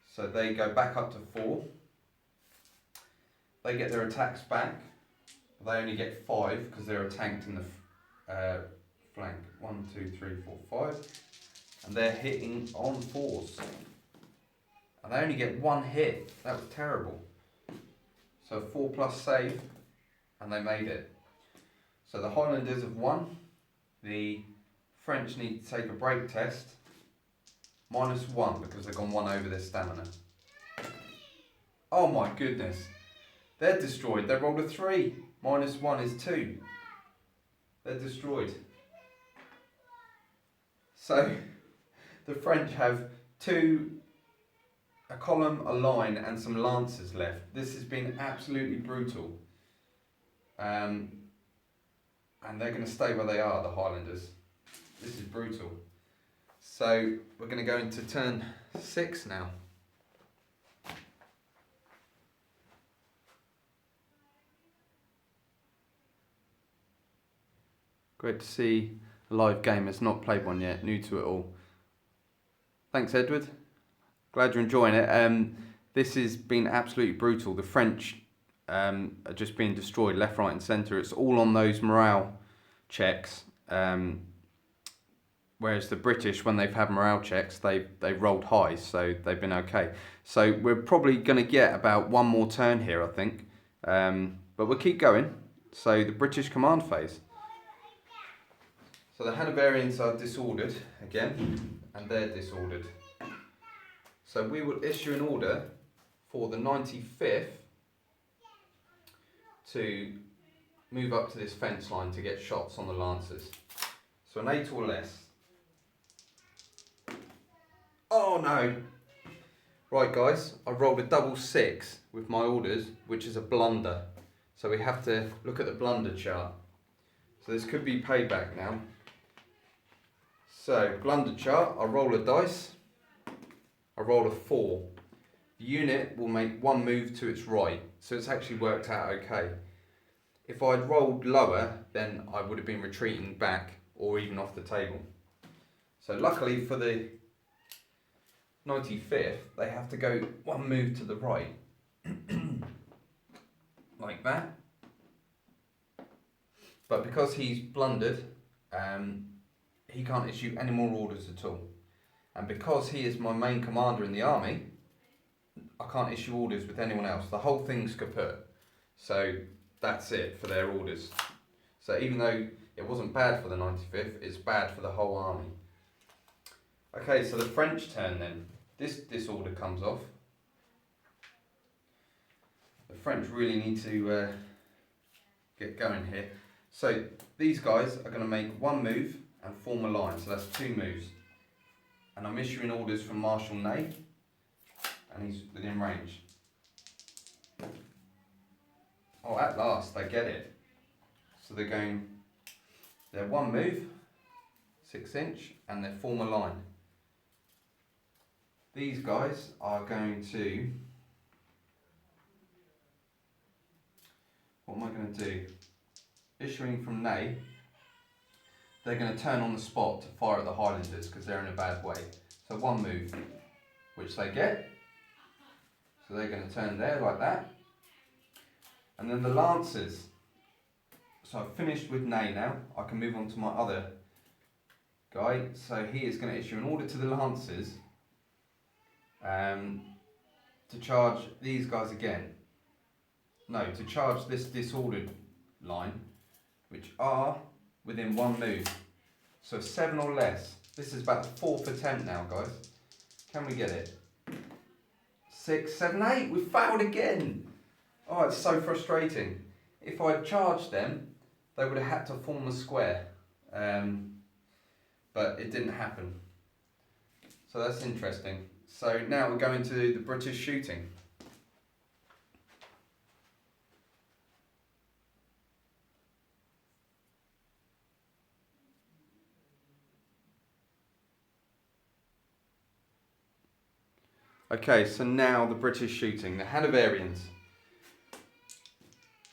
So they go back up to 4. They get their attacks back. They only get 5 because they're tanked in the flank. 1, 2, 3, 4, 5. And they're hitting on 4s. And they only get 1 hit. That was terrible. So 4 plus save, and they made it. So the Highlanders have won. The French need to take a break test. -1 because they've gone 1 over their stamina. Oh my goodness. They're destroyed. They rolled a 3. -1 is 2. They're destroyed. So the French have 2, a column, a line, and some lancers left. This has been absolutely brutal. And they're going to stay where they are, the Highlanders. This is brutal. So we're going to go into turn 6 now. Great to see a live game. It's not played one yet, new to it all. Thanks, Edward. Glad you're enjoying it. This has been absolutely brutal. The French are just being destroyed left, right and centre. It's all on those morale checks. Whereas the British, when they've had morale checks, they've rolled highs, so they've been okay. So we're probably going to get about 1 more turn here, I think. But we'll keep going. So the British command phase. So the Hanoverians are disordered again, and they're disordered. So we will issue an order for the 95th to move up to this fence line to get shots on the Lancers. So an 8 or less. Oh no! Right guys, I rolled a double 6 with my orders, which is a blunder. So we have to look at the blunder chart. So this could be payback now. So, blunder chart, I roll a dice, I roll a 4. The unit will make 1 move to its right, so it's actually worked out okay. If I'd rolled lower, then I would have been retreating back or even off the table. So luckily for the 95th, they have to go 1 move to the right, like that. But because he's blundered, he can't issue any more orders at all. And because he is my main commander in the army, I can't issue orders with anyone else. The whole thing's kaput. So that's it for their orders. So even though it wasn't bad for the 95th, it's bad for the whole army. Okay, so the French turn then. This order comes off. The French really need to get going here. So these guys are going to make 1 move and form a line, so that's 2 moves. And I'm issuing orders from Marshal Ney, and he's within range. Oh, at last, they get it. So they're 1 move, 6 inch, and they form a line. These guys are going to, what am I going to do? Issuing from Ney, they're going to turn on the spot to fire at the Highlanders because they're in a bad way. So 1 move, which they get. So they're going to turn there like that. And then the Lancers. So I've finished with Ney now. I can move on to my other guy. So he is going to issue an order to the Lancers to charge these guys again. No, to charge this disordered line, which are within 1 move. So 7 or less. This is about the 4th attempt now, guys. Can we get it? 6, 7, 8. We failed again. Oh, it's so frustrating. If I'd charged them, they would have had to form a square. But it didn't happen. So that's interesting. So now we're going to the British shooting. Okay, so now the British shooting, the Hanoverians.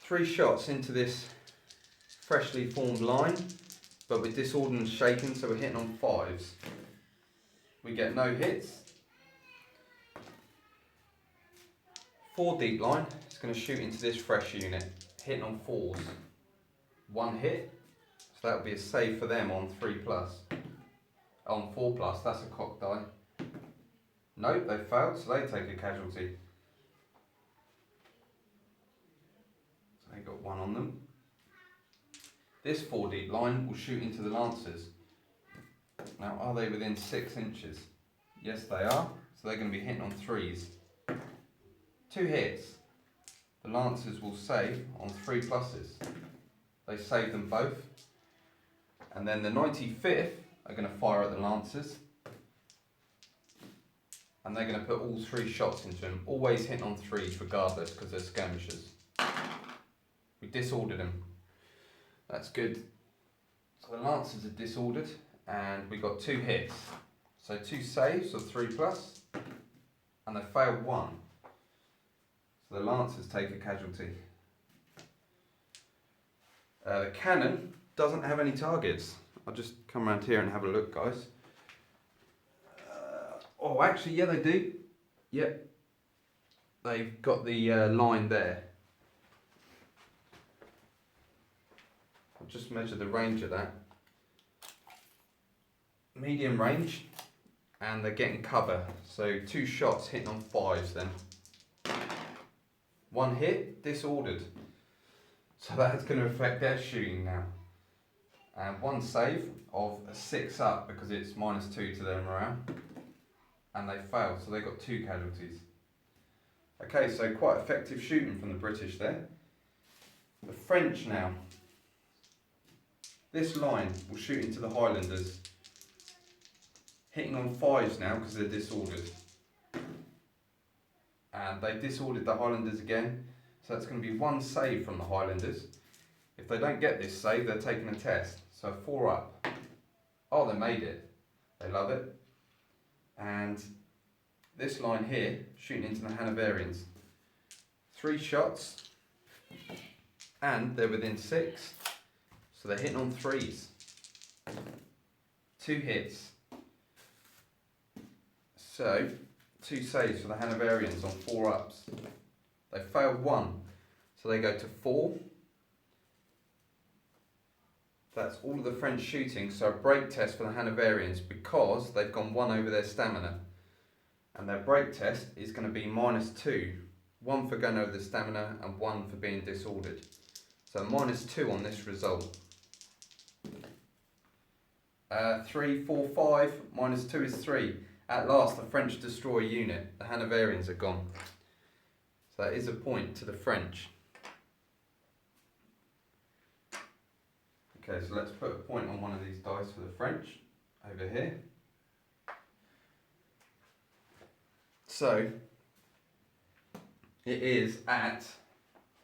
3 shots into this freshly formed line, but we're disordered and shaken, so we're hitting on 5s. We get no hits. 4 deep line, it's going to shoot into this fresh unit, hitting on 4s. 1 hit, so that would be a save for them on 3+. On 4+, that's a cock die. Nope, they failed, so they take a casualty. So they got 1 on them. This 4 deep line will shoot into the Lancers. Now, are they within 6 inches? Yes, they are, so they're going to be hitting on 3s. 2 hits. The Lancers will save on 3+. They save them both. And then the 95th are going to fire at the Lancers. And they're going to put all 3 shots into them, always hitting on 3s regardless because they're skirmishers. We disordered them. That's good. So the Lancers are disordered and we got 2 hits. So 2 saves of 3+, and they failed 1. So the Lancers take a casualty. The cannon doesn't have any targets. I'll just come around here and have a look, guys. Oh, actually, yeah, they do. Yep. They've got the line there. I'll just measure the range of that. Medium range, and they're getting cover. So 2 shots hitting on 5s then. 1 hit, disordered. So that's going to affect their shooting now. And 1 save of a 6 up because it's -2 to their morale. And they failed, so they got 2 casualties. Okay, so quite effective shooting from the British there. The French now. This line will shoot into the Highlanders. Hitting on 5s now because they're disordered. And they disordered the Highlanders again. So that's going to be 1 save from the Highlanders. If they don't get this save, they're taking a test. So 4 up. Oh, they made it. They love it. And this line here, shooting into the Hanoverians. 3 shots. And they're within 6. So they're hitting on 3s. 2 hits. So 2 saves for the Hanoverians on 4 ups. They failed 1, so they go to 4. That's all of the French shooting, so a break test for the Hanoverians because they've gone 1 over their stamina. And their break test is going to be -2. 1 for going over the stamina and 1 for being disordered. So -2 on this result. 3, 4, 5, -2 is 3. At last, the French destroy a unit. The Hanoverians are gone. So that is a point to the French. Okay, so let's put a point on one of these dice for the French, over here. So, it is at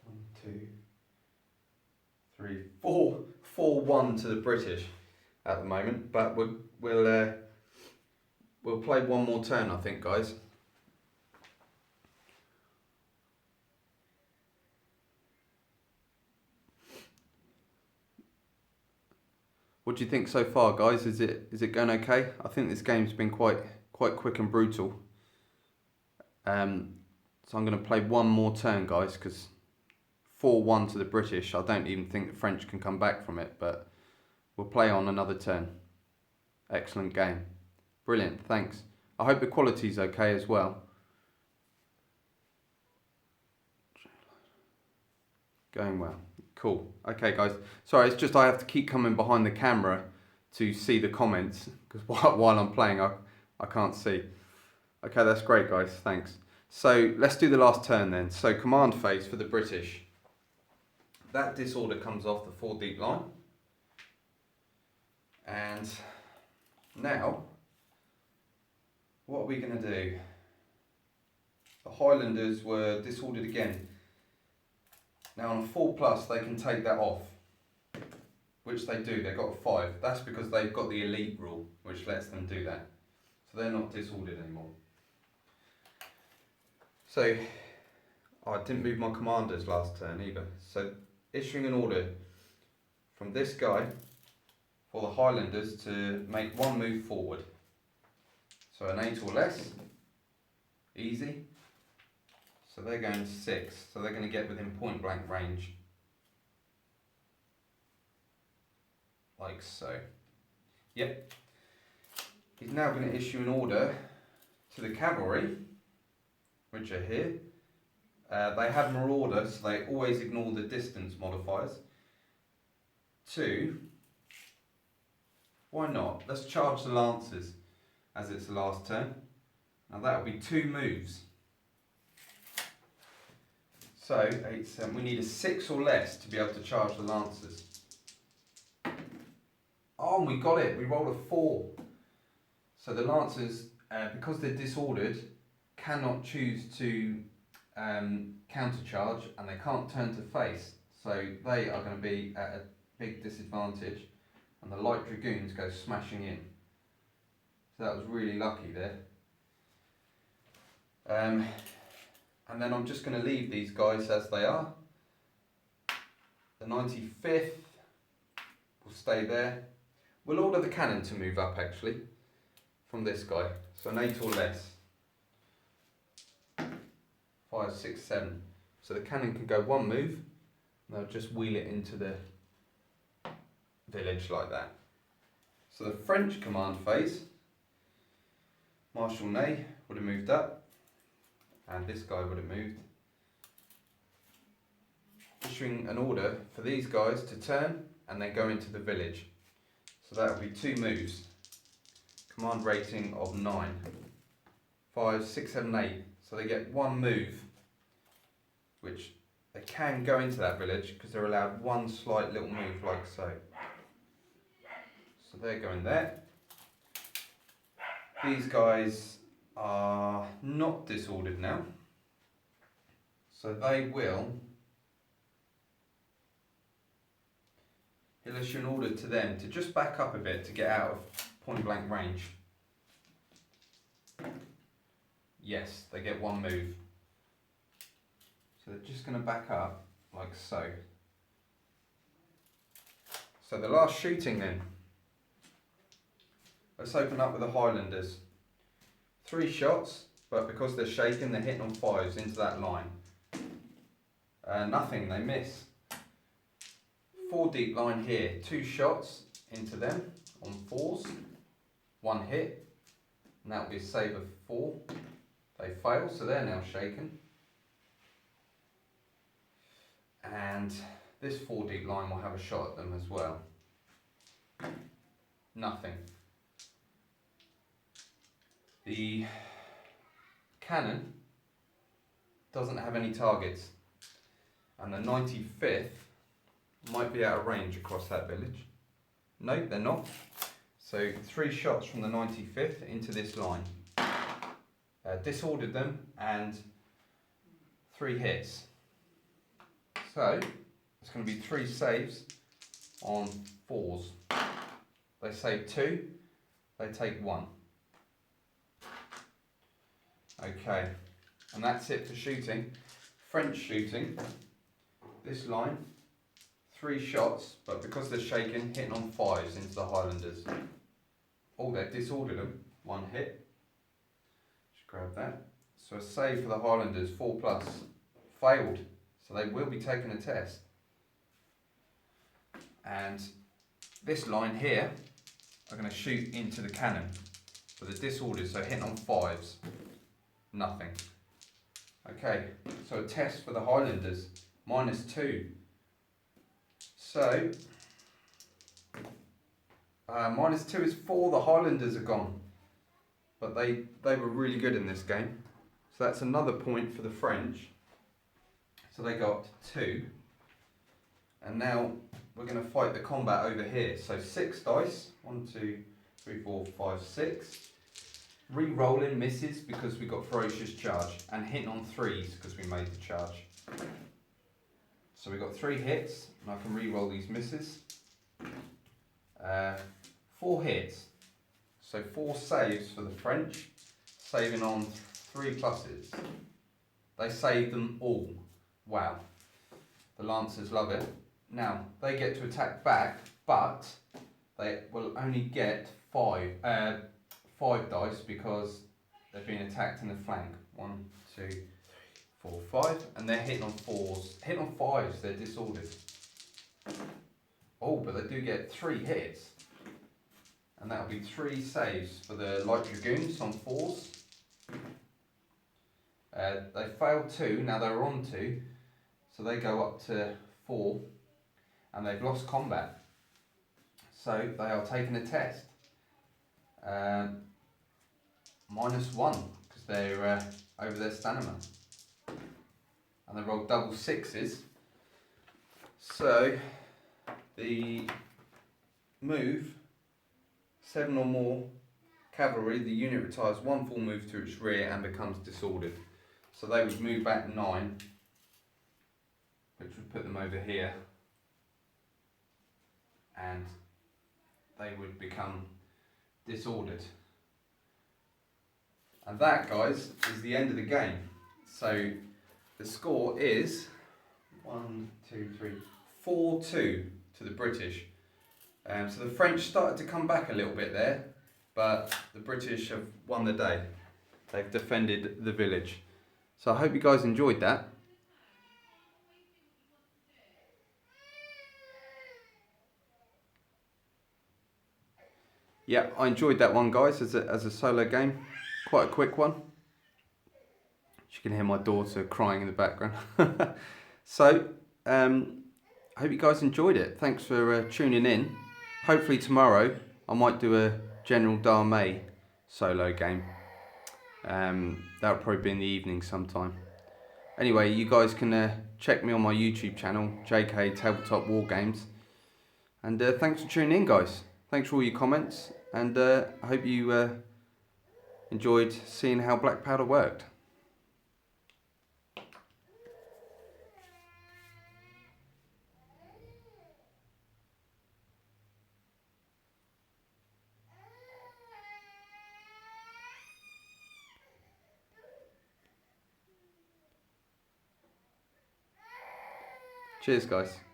1, 2, 3, 4, 4-1 to the British at the moment, but we'll play one more turn, I think, guys. What do you think so far, guys? Is it going okay? I think this game's been quite quick and brutal. So I'm going to play one more turn, guys, because 4-1 to the British. I don't even think the French can come back from it, but we'll play on another turn. Excellent game. Brilliant, thanks. I hope the quality's okay as well. Going well. Cool. Okay, guys. Sorry, it's just I have to keep coming behind the camera to see the comments because while I'm playing, I can't see. Okay, that's great, guys. Thanks. So let's do the last turn then. So command phase for the British. That disorder comes off the 4 deep line. And now, what are we going to do? The Highlanders were disordered again. Now on a 4+, they can take that off, which they do. They've got a 5. That's because they've got the elite rule, which lets them do that. So they're not disordered anymore. So, I didn't move my commanders last turn either. So, issuing an order from this guy for the Highlanders to make one move forward. So an 8 or less, easy. So they're going 6, so they're going to get within point blank range. Like so. Yep. He's now going to issue an order to the cavalry, which are here. They have marauder, so they always ignore the distance modifiers. 2, why not? Let's charge the lancers as it's the last turn. Now that'll be 2 moves. So 8, 7, we need a 6 or less to be able to charge the lancers. Oh, and we got it, we rolled a 4. So the lancers, because they're disordered, cannot choose to countercharge, and they can't turn to face. So they are going to be at a big disadvantage, and the light dragoons go smashing in. So that was really lucky there. And then I'm just going to leave these guys as they are. The 95th will stay there. We'll order the cannon to move up actually, from this guy. So an 8 or less. 5, 6, 7. So the cannon can go 1 move, and they'll just wheel it into the village like that. So the French command phase, Marshal Ney would have moved up, and this guy would have moved. Issuing an order for these guys to turn and then go into the village. So that will be 2 moves. Command rating of 9. 5, 6, 7, 8. So they get 1 move, which they can go into that village because they're allowed 1 slight little move like so. So they're going there. These guys are not disordered now. So they will, he'll issue an order to them to just back up a bit to get out of point blank range. Yes, they get 1 move. So they're just going to back up like so. So the last shooting then. Let's open up with the Highlanders. 3 shots, but because they're shaken, they're hitting on 5s into that line. Nothing, they miss. 4 deep line here. 2 shots into them on 4s. 1 hit, and that will be a save of 4. They fail, so they're now shaken. And this 4 deep line will have a shot at them as well. Nothing. The cannon doesn't have any targets, and the 95th might be out of range across that village. No, they're not. So 3 shots from the 95th into this line. Disordered them, and 3 hits. So it's going to be 3 saves on 4s. They save 2, they take 1. Okay, and that's it for shooting. French shooting, this line, 3 shots, but because they're shaken, hitting on 5s into the Highlanders. Oh, they've disordered them, 1 hit. Just grab that. So a save for the Highlanders, 4+, failed, so they will be taking a test. And this line here are going to shoot into the cannon, but they're disordered, so hitting on 5s. Nothing. Okay, so a test for the Highlanders, -2. So, -2 is 4, the Highlanders are gone. But they were really good in this game. So that's another point for the French. So they got 2. And now we're going to fight the combat over here. So 6 dice, 1, 2, 3, 4, 5, 6. Re-rolling misses because we got ferocious charge, and hitting on 3s because we made the charge. So we got 3 hits, and I can re-roll these misses. 4 hits, so 4 saves for the French, saving on 3 pluses. They save them all. Wow. The Lancers love it. Now, they get to attack back, but they will only get five dice because they're being attacked in the flank. 1, 2, 4, 5. And they're hitting on 4s. Hitting on 5s, they're disordered. Oh, but they do get 3 hits. And that'll be 3 saves for the Light Dragoons on 4s. They failed 2, now they're on 2. So they go up to 4. And they've lost combat. So they are taking a test. -1, because they're over their stamina. And they rolled double 6s. So the move, 7 or more cavalry, the unit retires 1 full move to its rear and becomes disordered. So they would move back 9, which would put them over here. And they would become disordered. And that, guys, is the end of the game. So the score is 4-2 to the British. So the French started to come back a little bit there, but the British have won the day. They've defended the village. So I hope you guys enjoyed that. Yeah, I enjoyed that one, guys, as a solo game. Quite a quick one. You can hear my daughter crying in the background. So, I hope you guys enjoyed it. Thanks for tuning in. Hopefully tomorrow I might do a General Darmay solo game. That'll probably be in the evening sometime. Anyway, you guys can check me on my YouTube channel, JK Tabletop War Games. And thanks for tuning in, guys. Thanks for all your comments, and I hope you enjoyed seeing how Black Powder worked. Cheers, guys.